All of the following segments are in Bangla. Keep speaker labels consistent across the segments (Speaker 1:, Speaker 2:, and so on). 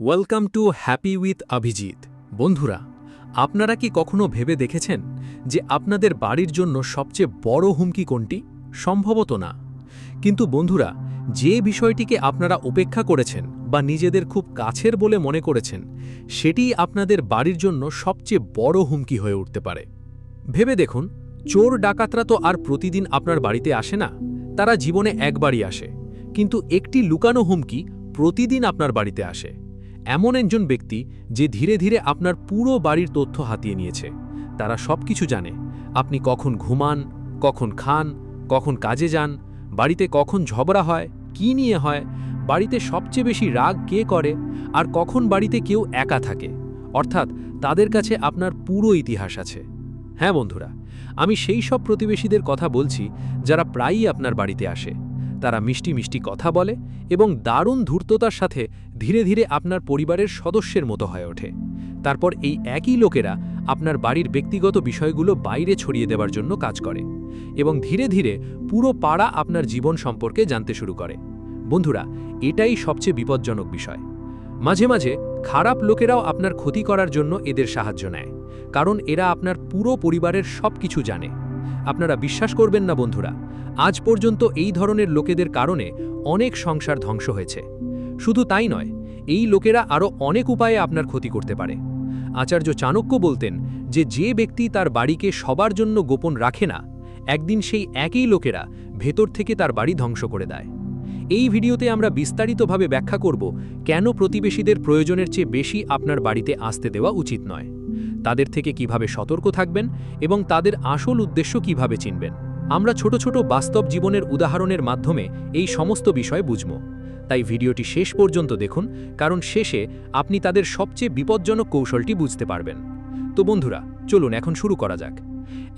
Speaker 1: Welcome to happy with Abhijit. বন্ধুরা, আপনারা কি কখনো ভেবে দেখেছেন যে আপনাদের বাড়ির জন্য সবচেয়ে বড় হুমকি কোনটি? সম্ভবত না। কিন্তু বন্ধুরা, যে বিষয়টিকে আপনারা উপেক্ষা করেছেন বা নিজেদের খুব কাছের বলে মনে করেছেন, সেটিই আপনাদের বাড়ির জন্য সবচেয়ে বড় হুমকি হয়ে উঠতে পারে। ভেবে দেখুন, চোর ডাকাতরা তো আর প্রতিদিন আপনার বাড়িতে আসে না, তারা জীবনে একবারই আসে। কিন্তু একটি লুকানো হুমকি প্রতিদিন আপনার বাড়িতে আসে। এমন একজন ব্যক্তি যে ধীরে ধীরে আপনার পুরো বাড়ির তথ্য হাতিয়ে নিয়েছে। তারা সবকিছু জানে, আপনি কখন ঘুমান, কখন খান, কখন কাজে যান, বাড়িতে কখন ঝগড়া হয়, কি নিয়ে হয়, বাড়িতে সবচেয়ে বেশি রাগ কে করে, আর কখন বাড়িতে কেউ একা থাকে। অর্থাৎ তাদের কাছে আপনার পুরো ইতিহাস আছে। হ্যাঁ বন্ধুরা, আমি সেই সব প্রতিবেশীদের কথা বলছি যারা প্রায়ই আপনার বাড়িতে আসে। তারা মিষ্টি মিষ্টি কথা বলে এবং দারুণ ধূর্ততার সাথে ধীরে ধীরে আপনার পরিবারের সদস্যের মতো হয়ে ওঠে। তারপর এই একই লোকেরা আপনার বাড়ির ব্যক্তিগত বিষয়গুলো বাইরে ছড়িয়ে দেওয়ার জন্য কাজ করে এবং ধীরে ধীরে পুরো পাড়া আপনার জীবন সম্পর্কে জানতে শুরু করে। বন্ধুরা, এটাই সবচেয়ে বিপজ্জনক বিষয়। মাঝে মাঝে খারাপ লোকেরাও আপনার ক্ষতি করার জন্য এদের সাহায্য নেয়, কারণ এরা আপনার পুরো পরিবারের সব কিছু জানে। আপনারা বিশ্বাস করবেন না বন্ধুরা, আজ পর্যন্ত এই ধরনের লোকেদের কারণে অনেক সংসার ধ্বংস হয়েছে। শুধু তাই নয়, এই লোকেরা আরও অনেক উপায়ে আপনার ক্ষতি করতে পারে। আচার্য চাণক্য বলতেন যে ব্যক্তি তার বাড়িকে সবার জন্য গোপন রাখে না, একদিন সেই একই লোকেরা ভেতর থেকে তার বাড়ি ধ্বংস করে দেয়। এই ভিডিওতে আমরা বিস্তারিতভাবে ব্যাখ্যা করব কেন প্রতিবেশীদের প্রয়োজনের চেয়ে বেশি আপনার বাড়িতে আসতে দেওয়া উচিত নয়, তাদের থেকে কিভাবে সতর্ক থাকবেন এবং তাদের আসল উদ্দেশ্য কিভাবে চিনবেন। আমরা ছোট ছোট বাস্তব জীবনের উদাহরণের মাধ্যমে এই সমস্ত বিষয় বুঝব। তাই ভিডিওটি শেষ পর্যন্ত দেখুন, কারণ শেষে আপনি তাদের সবচেয়ে বিপজ্জনক কৌশলটি বুঝতে পারবেন। তো বন্ধুরা, চলুন এখন শুরু করা যাক।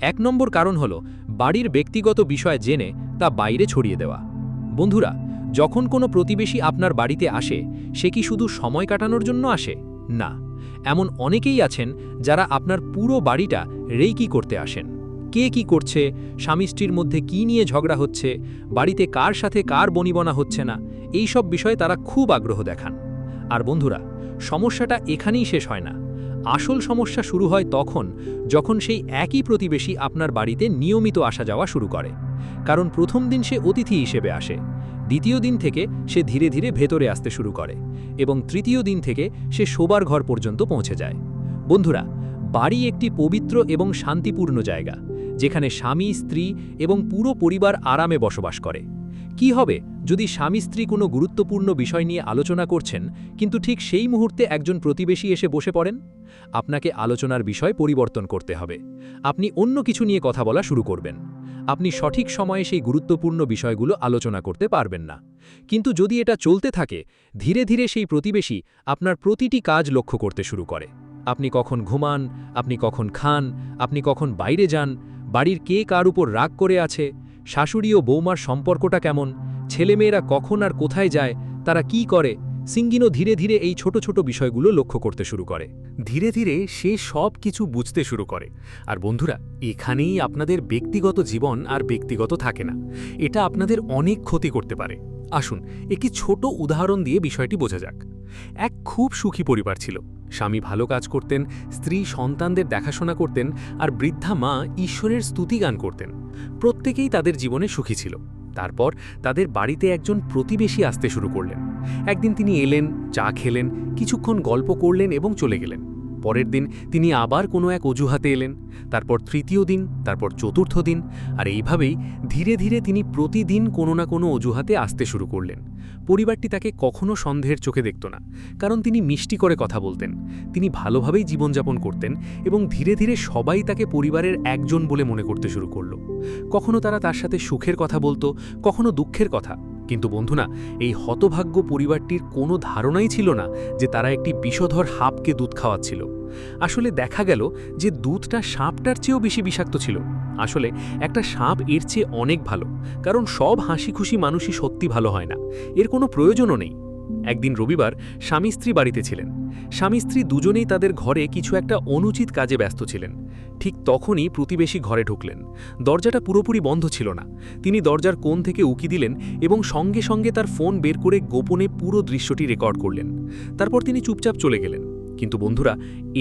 Speaker 1: ১ নম্বর কারণ হলো বাড়ির ব্যক্তিগত বিষয় জেনে তা বাইরে ছড়িয়ে দেওয়া। বন্ধুরা, যখন কোনো প্রতিবেশী আপনার বাড়িতে আসে, সে কি শুধু সময় কাটানোর জন্য আসে? না, এমন অনেকেই আছেন যারা আপনার পুরো বাড়িটা রেকি করতে আসেন। কে কি করছে, স্বামী স্ত্রীর মধ্যে কি নিয়ে ঝগড়া হচ্ছে, বাড়িতে কার সাথে কার বনিবনা হচ্ছে না, এই সব বিষয়ে তারা খুব আগ্রহ দেখান। আর বন্ধুরা, সমস্যাটা এখানেই শেষ হয় না। আসল সমস্যা শুরু হয় তখন যখন সেই একই প্রতিবেশী আপনার বাড়িতে নিয়মিত আসা যাওয়া শুরু করে। কারণ প্রথম দিন সে অতিথি হিসেবে আসে, দ্বিতীয় দিন থেকে সে ধীরে ধীরে ভেতরে আসতে শুরু করে এবং তৃতীয় দিন থেকে সে শোবার ঘর পর্যন্ত পৌঁছে যায়। বন্ধুরা, বাড়ি একটি পবিত্র এবং শান্তিপূর্ণ জায়গা, যেখানে স্বামী, স্ত্রী এবং পুরো পরিবার আরামে বসবাস করে। কি হবে যদি স্বামী স্ত্রী কোনো গুরুত্বপূর্ণ বিষয় নিয়ে আলোচনা করছেন, কিন্তু ঠিক সেই মুহূর্তে একজন প্রতিবেশী এসে বসে পড়েন? আপনাকে আলোচনার বিষয় পরিবর্তন করতে হবে। আপনি অন্য কিছু নিয়ে কথা বলা শুরু করবেন। আপনি সঠিক সময়ে সেই গুরুত্বপূর্ণ বিষয়গুলো আলোচনা করতে পারবেন না। কিন্তু যদি এটা চলতে থাকে, ধীরে ধীরে সেই প্রতিবেশী আপনার প্রতিটি কাজ লক্ষ্য করতে শুরু করে। আপনি কখন ঘুমান, আপনি কখন খান, আপনি কখন বাইরে যান, বাড়ির কে কার উপর রাগ করে আছে, শাশুড়ি ও বৌমার সম্পর্কটা কেমন, ছেলেমেয়েরা কখন আর কোথায় যায়, তারা কি করে, সিঙ্গিনো ধীরে ধীরে এই ছোট ছোট বিষয়গুলো লক্ষ্য করতে শুরু করে। ধীরে ধীরে সে সব কিছু বুঝতে শুরু করে। আর বন্ধুরা, এখানেই আপনাদের ব্যক্তিগত জীবন আর ব্যক্তিগত থাকে না। এটা আপনাদের অনেক ক্ষতি করতে পারে। আসুন একটি ছোট উদাহরণ দিয়ে বিষয়টি বোঝা যাক। এক খুব সুখী পরিবার ছিল। স্বামী ভালো কাজ করতেন, স্ত্রী সন্তানদের দেখাশোনা করতেন, আর বৃদ্ধা মা ঈশ্বরের স্তুতিগান করতেন। প্রত্যেকেই তাদের জীবনে সুখী ছিল। তারপর তাদের বাড়িতে একজন প্রতিবেশী আসতে শুরু করলেন। একদিন তিনি এলেন, চা খেলেন, কিছুক্ষণ গল্প করলেন এবং চলে গেলেন। পরের দিন তিনি আবার কোনো এক অজুহাতে এলেন, তারপর তৃতীয় দিন, তারপর চতুর্থ দিন, আর এইভাবেই ধীরে ধীরে তিনি প্রতিদিন কোনো না কোনো অজুহাতে আসতে শুরু করলেন। পরিবারটি তাকে কখনো সন্দেহের চোখে দেখত না, কারণ তিনি মিষ্টি করে কথা বলতেন, তিনি ভালোভাবেই জীবনযাপন করতেন এবং ধীরে ধীরে সবাই তাকে পরিবারের একজন বলে মনে করতে শুরু করল। কখনো তারা তার সাথে সুখের কথা বলতো, কখনো দুঃখের কথা। কিন্তু বন্ধুরা, এই হতভাগ্য পরিবারটির কোনো ধারণাই ছিল না যে তারা একটি বিষধর সাপকে দুধ খাওয়াচ্ছিল। আসলে দেখা গেল যে দুধটা সাপটার চেয়েও বেশি বিষাক্ত ছিল। আসলে একটা সাপ এর চেয়ে অনেক ভালো, কারণ সব হাসি খুশি মানুষই সত্যি ভালো হয় না, এর কোনো প্রয়োজনও নেই। একদিন রবিবার স্বামী স্ত্রী বাড়িতে ছিলেন। স্বামী স্ত্রী দুজনেই তাদের ঘরে কিছু একটা অনুচিত কাজে ব্যস্ত ছিলেন। ঠিক তখনই প্রতিবেশী ঘরে ঢুকলেন। দরজাটা পুরোপুরি বন্ধ ছিল না। তিনি দরজার কোণ থেকে উকি দিলেন এবং সঙ্গে সঙ্গে তার ফোন বের করে গোপনে পুরো দৃশ্যটি রেকর্ড করলেন। তারপর তিনি চুপচাপ চলে গেলেন। কিন্তু বন্ধুরা,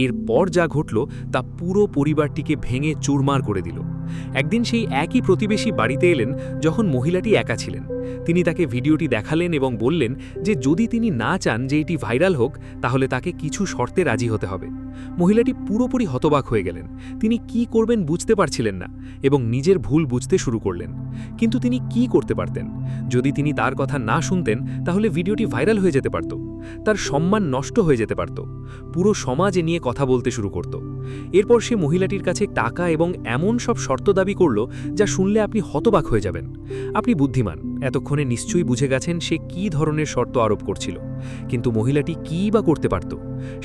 Speaker 1: এরপর যা ঘটল তা পুরো পরিবারটিকে ভেঙে চুরমার করে দিল। একদিন সেই একই প্রতিবেশী বাড়িতে এলেন যখন মহিলাটি একা ছিলেন। তিনি তাকে ভিডিওটি দেখালেন এবং বললেন যে যদি তিনি না চান যে এটি ভাইরাল হোক তাহলে তাকে কিছু শর্তে রাজি হতে হবে। মহিলাটি পুরোপুরি হতবাক হয়ে গেলেন। তিনি কি করবেন বুঝতে পারছিলেন না এবং নিজের ভুল বুঝতে শুরু করলেন। কিন্তু তিনি কি করতে পারতেন? যদি তিনি তার কথা না শুনতেন তাহলে ভিডিওটি ভাইরাল হয়ে যেতে পারত। তার সম্মান নষ্ট হয়ে যেতে পারত। পুরো সমাজ এ নিয়ে কথা বলতে শুরু করত। এরপর সে মহিলাটির কাছে টাকা এবং এমন সব শর্ত দাবি করল যা শুনলে আপনি হতবাক হয়ে যাবেন। আপনি বুদ্ধিমান, এতক্ষণে নিশ্চয়ই বুঝে গেছেন সে কী ধরনের শর্ত আরোপ করছিল। কিন্তু মহিলাটি কী বা করতে পারত?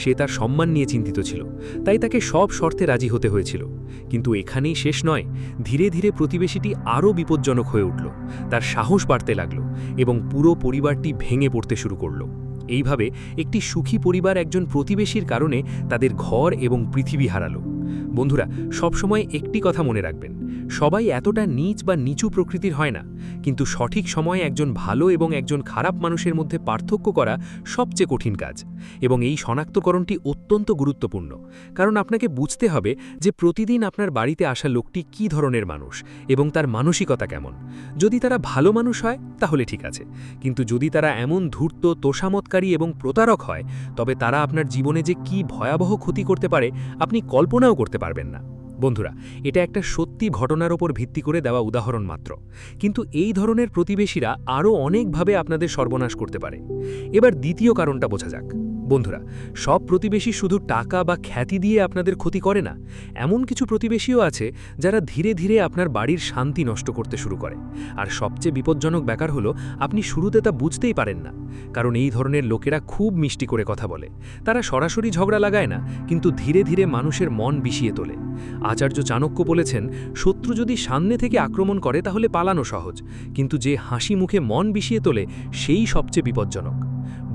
Speaker 1: সে তার সম্মান নিয়ে চিন্তিত ছিল, তাই তাকে সব শর্তে রাজি হতে হয়েছিল। কিন্তু এখানেই শেষ নয়। ধীরে ধীরে প্রতিবেশীটি আরও বিপজ্জনক হয়ে উঠল। তার সাহস বাড়তে লাগল এবং পুরো পরিবারটি ভেঙে পড়তে শুরু করল। এইভাবে একটি সুখী পরিবার একজন প্রতিবেশীর কারণে তাদের ঘর এবং পৃথিবী হারালো। বন্ধুরা, সবসময় একটি কথা মনে রাখবেন, সবাই এতটা নীচ বা নিচু প্রকৃতির হয় না। কিন্তু সঠিক সময়ে একজন ভালো এবং একজন খারাপ মানুষের মধ্যে পার্থক্য করা সবচেয়ে কঠিন কাজ। এবং এই শনাক্তকরণটি অত্যন্ত গুরুত্বপূর্ণ, কারণ আপনাকে বুঝতে হবে যে প্রতিদিন আপনার বাড়িতে আসা লোকটি কী ধরনের মানুষ এবং তার মানসিকতা কেমন। যদি তারা ভালো মানুষ হয় তাহলে ঠিক আছে, কিন্তু যদি তারা এমন ধূর্ত, তোষামতকারী এবং প্রতারক হয় তবে তারা আপনার জীবনে যে কী ভয়াবহ ক্ষতি করতে পারে আপনি কল্পনাও করতে পারবেন না। বন্ধুরা, এটা একটা সত্যি ঘটনার ওপর ভিত্তি করে দেওয়া উদাহরণ মাত্র, কিন্তু এই ধরনের প্রতিবেশীরা আরও অনেকভাবে আপনাদের সর্বনাশ করতে পারে। এবার দ্বিতীয় কারণটা বোঝা যাক। বন্ধুরা, সব প্রতিবেশী শুধু টাকা বা খ্যাতি দিয়ে আপনাদের ক্ষতি করে না। এমন কিছু প্রতিবেশীও আছে যারা ধীরে ধীরে আপনার বাড়ির শান্তি নষ্ট করতে শুরু করে। আর সবচেয়ে বিপজ্জনক ব্যাপার হলো আপনি শুরুতে তা বুঝতেই পারেন না, কারণ এই ধরনের লোকেরা খুব মিষ্টি করে কথা বলে। তারা সরাসরি ঝগড়া লাগায় না, কিন্তু ধীরে ধীরে মানুষের মন বিষিয়ে তোলে। আচার্য চাণক্য বলেছেন, শত্রু যদি সামনে থেকে আক্রমণ করে তাহলে পালানো সহজ, কিন্তু যে হাসি মুখে মন বিষিয়ে তোলে সেই সবচেয়ে বিপজ্জনক।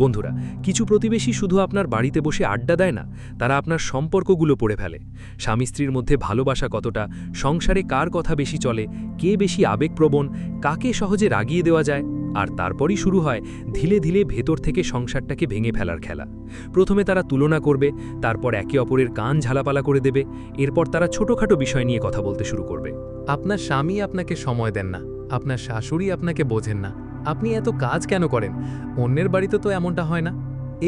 Speaker 1: বন্ধুরা, কিছু প্রতিবেশী শুধু আপনার বাড়িতে বসে আড্ডা দেয় না, তারা আপনার সম্পর্কগুলো পড়ে ফেলে। স্বামী স্ত্রীর মধ্যে ভালোবাসা কতটা, সংসারে কার কথা বেশি চলে, কে বেশি আবেগপ্রবণ, কাকে সহজে রাগিয়ে দেওয়া যায়, আর তারপরই শুরু হয় ধীরে ধীরে ভেতর থেকে সংসারটাকে ভেঙে ফেলার খেলা। প্রথমে তারা তুলনা করবে, তারপর একে অপরের কান ঝালাপালা করে দেবে, এরপর তারা ছোটখাটো বিষয় নিয়ে কথা বলতে শুরু করবে।
Speaker 2: আপনার স্বামী আপনাকে সময় দেন না, আপনার শাশুড়ি আপনাকে বোঝেন না, আপনি এত কাজ কেন করেন, অন্যের বাড়িতে তো এমনটা হয় না।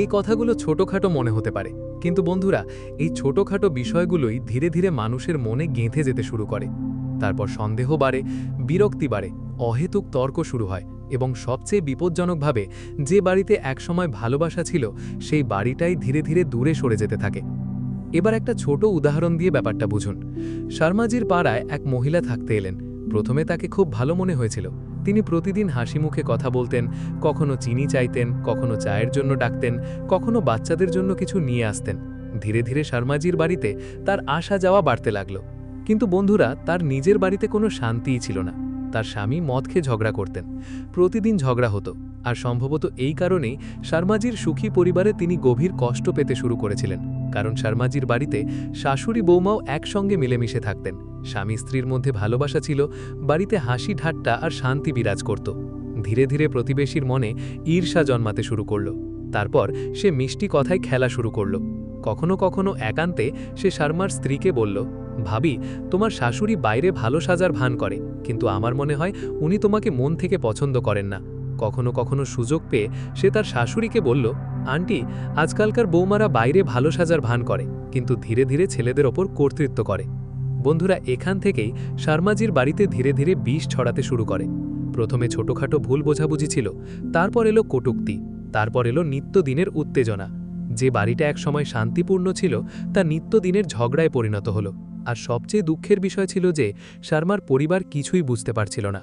Speaker 2: এই কথাগুলো ছোটখাটো মনে হতে পারে, কিন্তু বন্ধুরা, এই ছোটখাটো বিষয়গুলোই ধীরে ধীরে মানুষের মনে গেঁথে যেতে শুরু করে। তারপর সন্দেহ বাড়ে, বিরক্তি বাড়ে, অহেতুক তর্ক শুরু হয় এবং সবচেয়ে বিপজ্জনকভাবে যে বাড়িতে একসময় ভালোবাসা ছিল সেই বাড়িটাই ধীরে ধীরে দূরে সরে যেতে থাকে। এবার একটা ছোট উদাহরণ দিয়ে ব্যাপারটা বুঝুন। শর্মাজির পাড়ায় এক মহিলা থাকতে এলেন। প্রথমে তাকে খুব ভালো মনে হয়েছিল। তিনি প্রতিদিন হাসি মুখে কথা বলতেন, কখনো চিনি চাইতেন, কখনো চায়ের জন্য ডাকতেন, কখনো বাচ্চাদের জন্য কিছু নিয়ে আসতেন। ধীরে ধীরে শর্মাজির বাড়িতে তার আসা যাওয়া বাড়তে লাগলো। কিন্তু বন্ধুরা, তার নিজের বাড়িতে কোনো শান্তিই ছিল না। তার স্বামী মদ খেয়ে ঝগড়া করতেন, প্রতিদিন ঝগড়া হতো। আর সম্ভবত এই কারণেই শর্মাজির সুখী পরিবারে তিনি গভীর কষ্ট পেতে শুরু করেছিলেন, কারণ শর্মাজির বাড়িতে শাশুড়ি বৌমাও একসঙ্গে মিলেমিশে থাকতেন। স্বামী স্ত্রীর মধ্যে ভালোবাসা ছিল, বাড়িতে হাসি ঠাট্টা আর শান্তি বিরাজ করত। ধীরে ধীরে প্রতিবেশীর মনে ঈর্ষা জন্মাতে শুরু করল। তারপর সে মিষ্টি কথায় খেলা শুরু করল। কখনো কখনো একান্তে সে শর্মার স্ত্রীকে বলল, ভাবি, তোমার শাশুড়ি বাইরে ভালো সাজার ভান করে, কিন্তু আমার মনে হয় উনি তোমাকে মন থেকে পছন্দ করেন না। কখনো কখনো সুযোগ পেয়ে সে তার শাশুড়িকে বলল, আন্টি, আজকালকার বৌমারা বাইরে ভালো সাজার ভান করে, কিন্তু ধীরে ধীরে ছেলেদের ওপর কর্তৃত্ব করে। বন্ধুরা, এখান থেকেই শর্মাজির বাড়িতে ধীরে ধীরে বিষ ছড়াতে শুরু করে। প্রথমে ছোটখাটো ভুল বোঝাবুঝি ছিল, তারপর এলো কটূক্তি, তারপর এলো নিত্যদিনের উত্তেজনা। যে বাড়িটা একসময় শান্তিপূর্ণ ছিল তা নিত্যদিনের ঝগড়ায় পরিণত হলো। আর সবচেয়ে দুঃখের বিষয় ছিল যে শর্মার পরিবার কিছুই বুঝতে পারছিল না।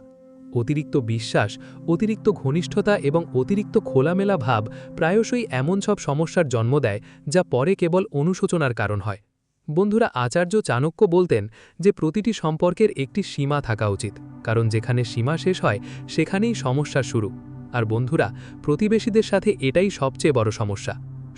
Speaker 2: অতিরিক্ত বিশ্বাস, অতিরিক্ত ঘনিষ্ঠতা এবং অতিরিক্ত খোলামেলা ভাব প্রায়শই এমন সব সমস্যার জন্ম দেয় যা পরে কেবল অনুশোচনার কারণ হয়। বন্ধুরা, আচার্য চাণক্য বলতেন যে প্রতিটি সম্পর্কের একটি সীমা থাকা উচিত, কারণ যেখানে সীমা শেষ হয় সেখানেই সমস্যার শুরু। আর বন্ধুরা, প্রতিবেশীদের সাথে এটাই সবচেয়ে বড় সমস্যা।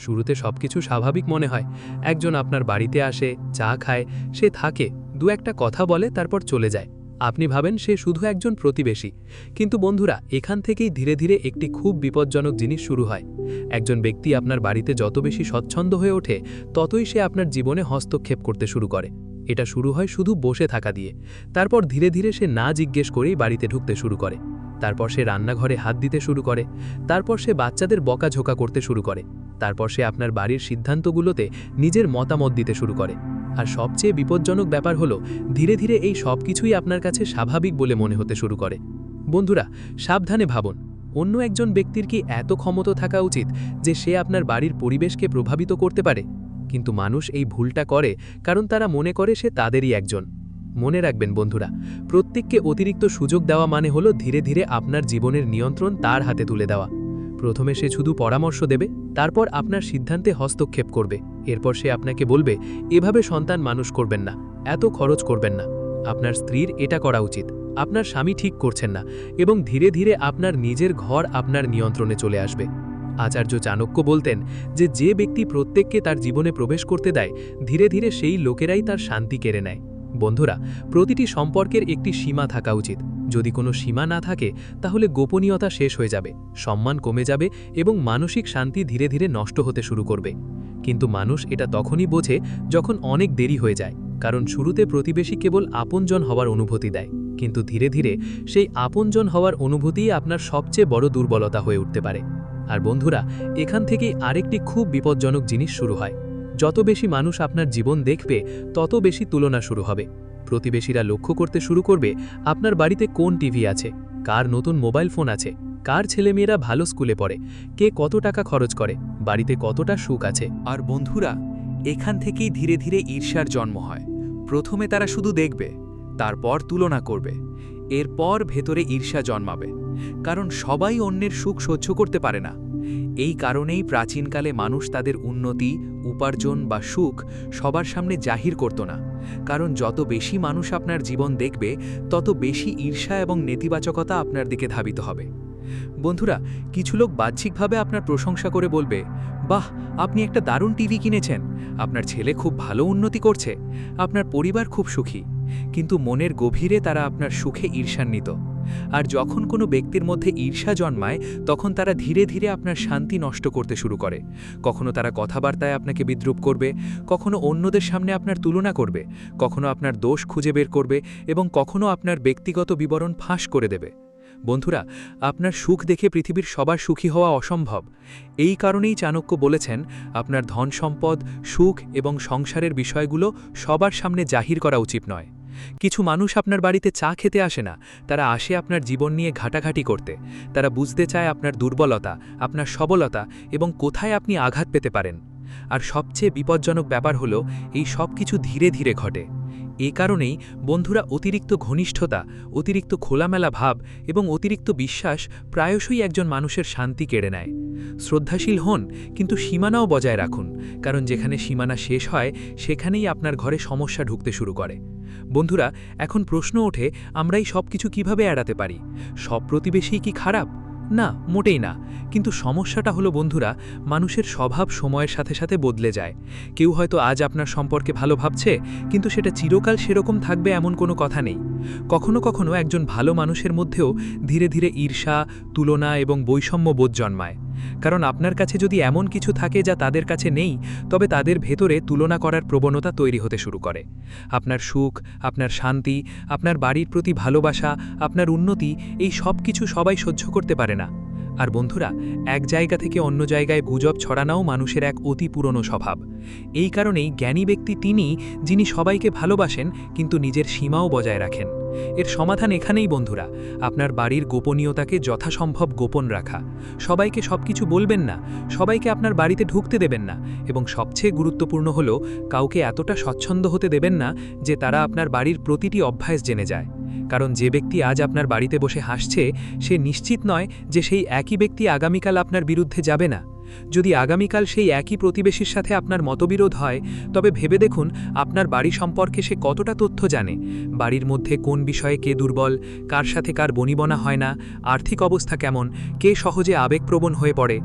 Speaker 2: শুরুতে সবকিছু স্বাভাবিক মনে হয়। একজন আপনার বাড়িতে আসে, চা খায়, সে থাকে, দু একটা কথা বলে, তারপর চলে যায়। আপনি ভাবেন সে শুধু একজন প্রতিবেশী। কিন্তু বন্ধুরা, এখান থেকেই ধীরে ধীরে একটি খুব বিপজ্জনক জিনিস শুরু হয়। একজন ব্যক্তি আপনার বাড়িতে যত বেশি স্বচ্ছন্দ হয়ে ওঠে, ততই সে আপনার জীবনে হস্তক্ষেপ করতে শুরু করে। এটা শুরু হয় শুধু বসে থাকা দিয়ে। তারপর ধীরে ধীরে সে না জিজ্ঞেস করেই বাড়িতে ঢুকতে শুরু করে। তারপর সে রান্নাঘরে হাত দিতে শুরু করে। তারপর সে বাচ্চাদের বকাঝোকা করতে শুরু করে। তারপর সে আপনার বাড়ির সিদ্ধান্তগুলোতে নিজের মতামত দিতে শুরু করে। আর সবচেয়ে বিপজ্জনক ব্যাপার হলো, ধীরে ধীরে এই সব কিছুই আপনার কাছে স্বাভাবিক বলে মনে হতে শুরু করে। বন্ধুরা, সাবধানে ভাবুন, অন্য একজন ব্যক্তির কি এত ক্ষমতা থাকা উচিত যে সে আপনার বাড়ির পরিবেশকে প্রভাবিত করতে পারে? কিন্তু মানুষ এই ভুলটা করে কারণ তারা মনে করে সে তাদেরই একজন। মনে রাখবেন বন্ধুরা, প্রত্যেককে অতিরিক্ত সুযোগ দেওয়া মানে হলো ধীরে ধীরে আপনার জীবনের নিয়ন্ত্রণ তার হাতে তুলে দেওয়া। প্রথমে সে শুধু পরামর্শ দেবে, তারপর আপনার সিদ্ধান্তে হস্তক্ষেপ করবে। এরপর সে আপনাকে বলবে, এভাবে সন্তান মানুষ করবেন না, এত খরচ করবেন না, আপনার স্ত্রীর এটা করা উচিত, আপনার স্বামী ঠিক করছেন না, এবং ধীরে ধীরে আপনার নিজের ঘর আপনার নিয়ন্ত্রণে চলে আসবে। আচার্য চাণক্য বলতেন যে ব্যক্তি প্রত্যেককে তার জীবনে প্রবেশ করতে দেয়, ধীরে ধীরে সেই লোকেরাই তার শান্তি কেড়ে নেয়। বন্ধুরা, প্রতিটি সম্পর্কের একটি সীমা থাকা উচিত। যদি কোনো সীমা না থাকে, তাহলে গোপনীয়তা শেষ হয়ে যাবে, সম্মান কমে যাবে এবং মানসিক শান্তি ধীরে ধীরে নষ্ট হতে শুরু করবে। কিন্তু মানুষ এটা তখনই বোঝে যখন অনেক দেরি হয়ে যায়, কারণ শুরুতে প্রতিবেশী কেবল আপনজন হওয়ার অনুভূতি দেয়, কিন্তু ধীরে ধীরে সেই আপনজন হওয়ার অনুভূতিই আপনার সবচেয়ে বড় দুর্বলতা হয়ে উঠতে পারে। আর বন্ধুরা, এখান থেকেই আরেকটি খুব বিপজ্জনক জিনিস শুরু হয়। যত বেশি মানুষ আপনার জীবন দেখবে, তত বেশি তুলনা শুরু হবে। প্রতিবেশীরা লক্ষ্য করতে শুরু করবে আপনার বাড়িতে কোন টিভি আছে, কার নতুন মোবাইল ফোন আছে, কার ছেলেমেয়েরা ভালো স্কুলে পড়ে, কে কত টাকা খরচ করে, বাড়িতে কতটা সুখ আছে।
Speaker 3: আর বন্ধুরা, এখান থেকেই ধীরে ধীরে ঈর্ষার জন্ম হয়। প্রথমে তারা শুধু দেখবে, তারপর তুলনা করবে, এরপর ভেতরে ঈর্ষা জন্মাবে। কারণ সবাই অন্যের সুখ সহ্য করতে পারে না। এই কারণেই প্রাচীনকালে মানুষ তাদের উন্নতি, উপার্জন বা সুখ সবার সামনে জাহির করত না। কারণ যত বেশি মানুষ আপনার জীবন দেখবে, তত বেশি ঈর্ষা এবং নেতিবাচকতা আপনার দিকে ধাবিত হবে। বন্ধুরা, কিছু লোক বাহ্যিকভাবে আপনার প্রশংসা করে বলবে, বাহ, আপনি একটা দারুণ টিভি কিনেছেন, আপনার ছেলে খুব ভালো উন্নতি করছে, আপনার পরিবার খুব সুখী। কিন্তু মনের গভীরে তারা আপনার সুখে ঈর্ষান্বিত। আর যখন কোনো ব্যক্তির মধ্যে ঈর্ষা জন্মায়, তখন তারা ধীরে ধীরে আপনার শান্তি নষ্ট করতে শুরু করে। কখনো তারা কথাবার্তায় আপনাকে বিদ্রূপ করবে, কখনো অন্যদের সামনে আপনার তুলনা করবে, কখনো আপনার দোষ খুঁজে বের করবে এবং কখনো আপনার ব্যক্তিগত বিবরণ ফাঁস করে দেবে। বন্ধুরা, আপনার সুখ দেখে পৃথিবীর সবার সুখী হওয়া অসম্ভব। এই কারণেই চাণক্য বলেছেন, আপনার ধন সম্পদ, সুখ এবং সংসারের বিষয়গুলো সবার সামনে জাহির করা উচিত নয়। কিছু মানুষ আপনার বাড়িতে চা খেতে আসে না, তারা আসে আপনার জীবন নিয়ে ঘাটাঘাটি করতে। তারা বুঝতে চায় আপনার দুর্বলতা, আপনার সবলতা এবং কোথায় আপনি আঘাত পেতে পারেন। আর সবচেয়ে বিপজ্জনক ব্যাপার হলো, এই সব কিছু ধীরে ধীরে ঘটে। এই কারণেই বন্ধুরা, অতিরিক্ত ঘনিষ্ঠতা, অতিরিক্ত খোলামেলা ভাব এবং অতিরিক্ত বিশ্বাস প্রায়শই একজন মানুষের শান্তি কেড়ে নেয়। শ্রদ্ধাশীল হন, কিন্তু সীমানাও বজায় রাখুন, কারণ যেখানে সীমানা শেষ হয়, সেখানেই আপনার ঘরে সমস্যা ঢুকতে শুরু করে। বন্ধুরা, এখন প্রশ্ন ওঠে, আমরা এই সব কিছু কীভাবে এড়াতে পারি? সব প্রতিবেশী কি খারাপ? না, মোটেই না। কিন্তু সমস্যাটা হলো বন্ধুরা, মানুষের স্বভাব সময়ের সাথে সাথে বদলে যায়। কেউ হয়তো আজ আপনার সম্পর্কে ভালো ভাবছে, কিন্তু সেটা চিরকাল সেরকম থাকবে এমন কোনো কথা নেই। কখনো কখনো একজন ভালো মানুষের মধ্যেও ধীরে ধীরে ঈর্ষা, তুলনা এবং বৈষম্য বোধ জন্মায়। কারণ আপনার কাছে যদি এমন কিছু থাকে যা তাদের কাছে নেই, তবে তাদের ভেতরে তুলনা করার প্রবণতা তৈরি হতে শুরু করে। আপনার সুখ, আপনার শান্তি, আপনার বাড়ির প্রতি ভালোবাসা, আপনার উন্নতি, এই সব কিছু সবাই সহ্য করতে পারে না। আর বন্ধুরা, এক জায়গা থেকে অন্য জায়গায় গুজব ছড়ানোও মানুষের এক অতি পুরনো স্বভাব। এই কারণেই জ্ঞানী ব্যক্তি তিনি, যিনি সবাইকে ভালোবাসেন কিন্তু নিজের সীমাও বজায় রাখেন। এর সমাধান এখানেই বন্ধুরা, আপনার বাড়ির গোপনীয়তাকে যথাসম্ভব গোপন রাখা। সবাইকে সবকিছু বলবেন না, সবাইকে আপনার বাড়িতে ঢুকতে দেবেন না, এবং সবচেয়ে গুরুত্বপূর্ণ হলো, কাউকে এতটা স্বচ্ছন্দ হতে দেবেন না যে তারা আপনার বাড়ির প্রতিটি অভ্যাস জেনে যায়। কারণ যে ব্যক্তি আজ আপনার বাড়িতে বসে হাসছে, সে নিশ্চিত নয় যে সেই একই ব্যক্তি আগামীকাল আপনার বিরুদ্ধে যাবে না। যদি আগামীকাল সেই একই প্রতিবেশীর সাথে আপনার মতবিরোধ হয় তবে ভেবে দেখুন আপনার বাড়ি সম্পর্কে সে কতটা তথ্য জানে, বাড়ির মধ্যে কোন বিষয়ে কে দুর্বল, কার সাথে কার বনিবনা হয় না, আর্থিক অবস্থা কেমন, কে সহজে আবেগপ্রবণ হয়ে পড়ে।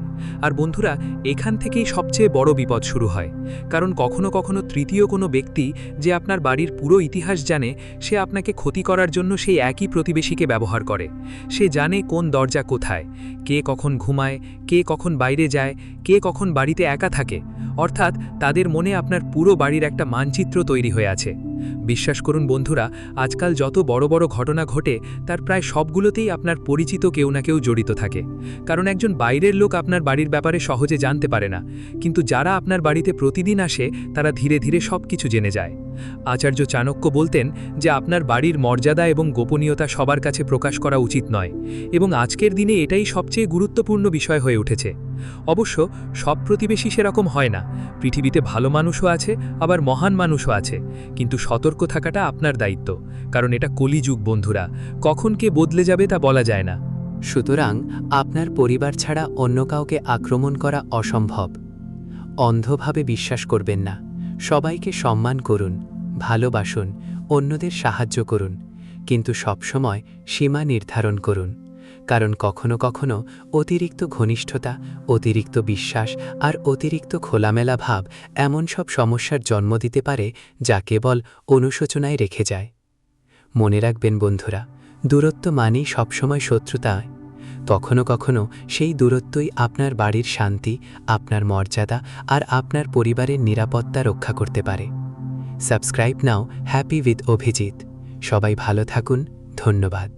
Speaker 3: আর বন্ধুরা, এখান থেকেই সবচেয়ে বড় বিপদ শুরু হয়, কারণ কখনো কখনো তৃতীয় কোনো ব্যক্তি যে আপনার বাড়ির পুরো ইতিহাস জানে, সে আপনাকে ক্ষতি করার জন্য সেই একই প্রতিবেশীকে ব্যবহার করে। সে জানে কোন দরজা কোথায়, কে কখন ঘুমায়, কে কখন বাইরে যায়, কে কখন বাড়িতে একা থাকে। অর্থাৎ তাদের মনে আপনার পুরো বাড়ির একটা মানচিত্র তৈরি হয়ে আছে। বিশ্বাস করুন বন্ধুরা, আজকাল যত বড় বড় ঘটনা ঘটে তার প্রায় সবগুলোতেই আপনার পরিচিত কেউ না কেউ জড়িত থাকে। কারণ একজন বাইরের লোক আপনার বাড়ির ব্যাপারে সহজে জানতে পারে না, কিন্তু যারা আপনার বাড়িতে প্রতিদিন আসে তারা ধীরে ধীরে সব কিছু জেনে যায়। আচার্য চাণক্য বলতেন যে আপনার বাড়ির মর্যাদা এবং গোপনীয়তা সবার কাছে প্রকাশ করা উচিত নয়, এবং আজকের দিনে এটাই সবচেয়ে গুরুত্বপূর্ণ বিষয় হয়ে উঠেছে। অবশ্য সব প্রতিবেশী সেরকম হয় না, পৃথিবীতে ভালো মানুষও আছে, আবার মহান মানুষও আছে, কিন্তু সতর্ক থাকাটা আপনার দায়িত্ব, কারণ এটা কলিযুগ বন্ধুরা, কখন কে বদলে যাবে তা বলা যায় না।
Speaker 4: সুতরাং আপনার পরিবার ছাড়া অন্য কাউকে আক্রমণ করা অসম্ভব। অন্ধভাবে বিশ্বাস করবেন না, সবাইকে সম্মান করুন, ভালোবাসুন, অন্যদের সাহায্য করুন, কিন্তু সবসময় সীমা নির্ধারণ করুন, কারণ কখনো কখনো অতিরিক্ত ঘনিষ্ঠতা, অতিরিক্ত বিশ্বাস আর অতিরিক্ত খোলামেলা ভাব এমন সব সমস্যার জন্ম দিতে পারে যা কেবল অনুশোচনায় রেখে যায়। মনে রাখবেন বন্ধুরা, দূরত্ব মানেই সবসময় শত্রুতা। কখনো কখনো সেই দূরত্বই আপনার বাড়ির শান্তি, আপনার মর্যাদা আর আপনার পরিবারের নিরাপত্তা রক্ষা করতে পারে। Subscribe now happy with Abhijit. সবাই ভালো থাকুন, ধন্যবাদ।